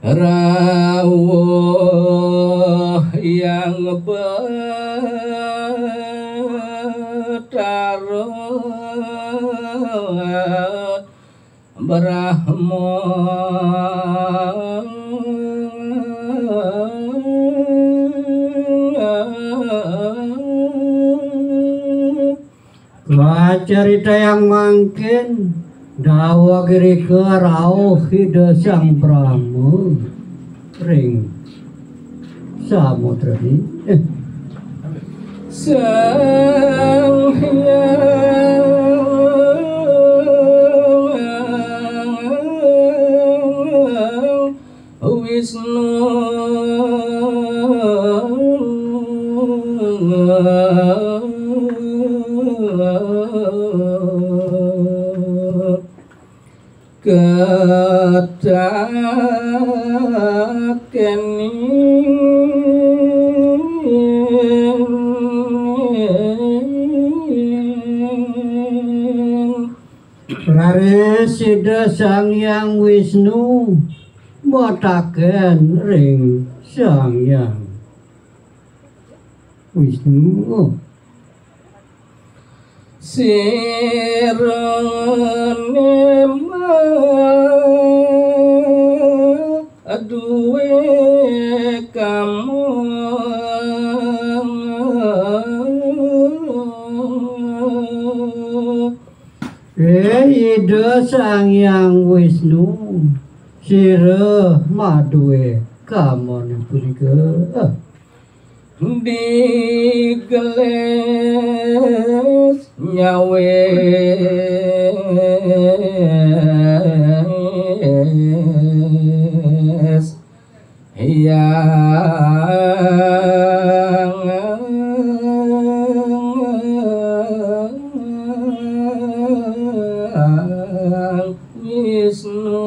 rawuh yang betara Brahma cerita yang mungkin dawa kiri ke rauh hida sang Brahma ring samudra ini sang Hyang Wisnu ketakeni Praresida Sang Hyang Wisnu motaken ring Sang Hyang Wisnu sirene aduwe kamu Ida Sang Hyang Wisnu sira maduwe kamon punika digeles nyawe Hyang Wisnu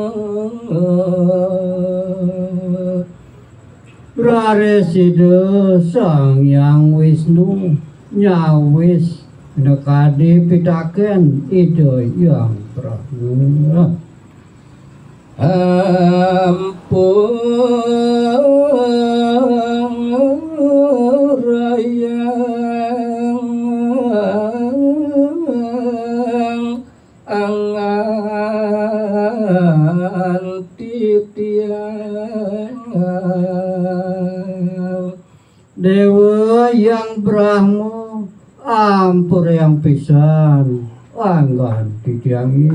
Praresida Sang Hyang Wisnu nyawis nekadi pitaken Ida Hyang Brahma ampun rayang angan titiang Dewa Hyang Brahma ampur yang pisan anggan titiangi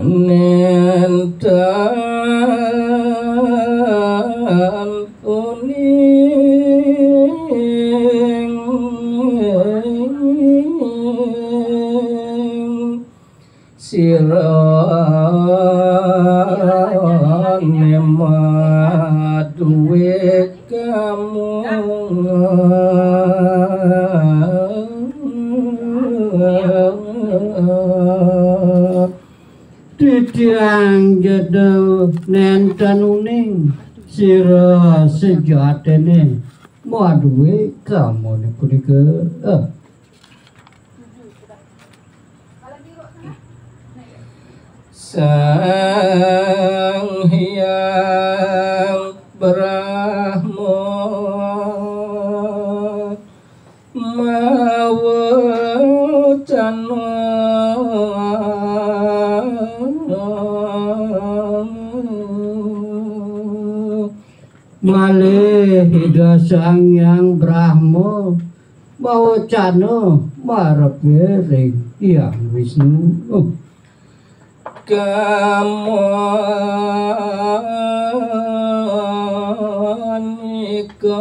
nentan uning sirane maduwe kamu titiang jeda nenten uning sira sejatene maduwe kamu punika Sang Hyang Brahma mawacana malih Ida Sang Hyang Brahma mawacana marepe ring Hyang Wisnu kamonika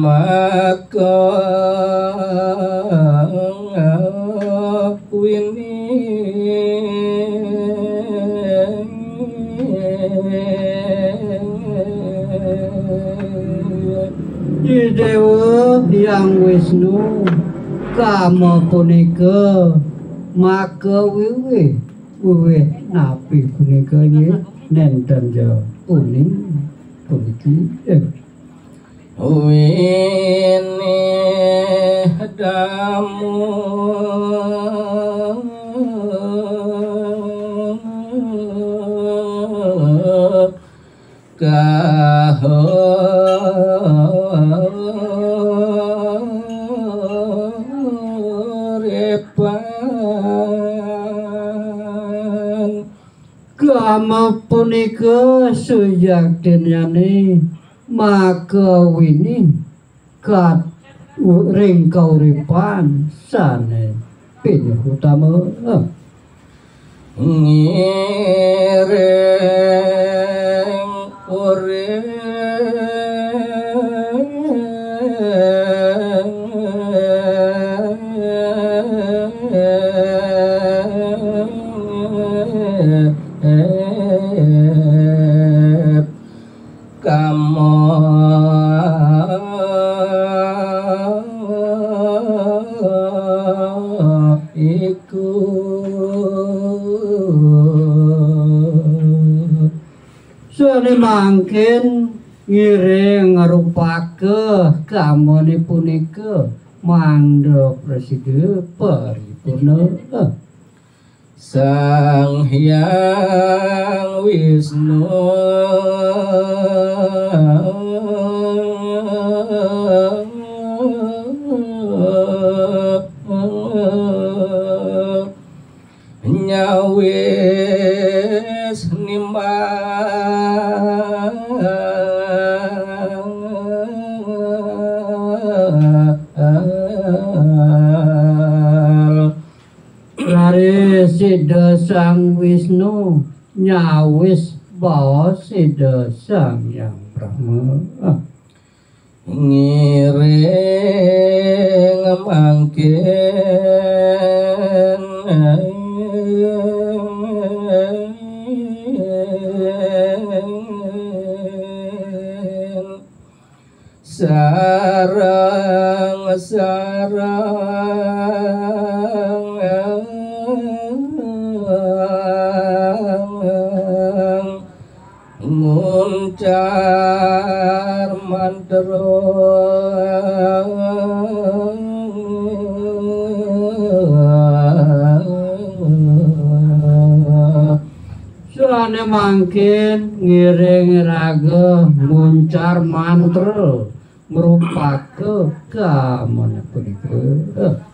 maka wini Dewa Hyang Wisnu kama punika maka wiwih napi punika nenten ja uning puniki wini damu kahuripan kama punika suyaktinyane makawini kat ring kauripan sane pinuh utama ngiring urip kamo iku sane mangkin ngiring ngarupake kamane punika mandha presiden paripurna Sang Hyang Wisnu nyawis nimbang Lare Sida Sang Wisnu nyawis bawa Sida Sang Yang Brahma ngiring mangkin sarang muncar mantero Sane mangkin ngiring raga muncar mantra merupake kamana punika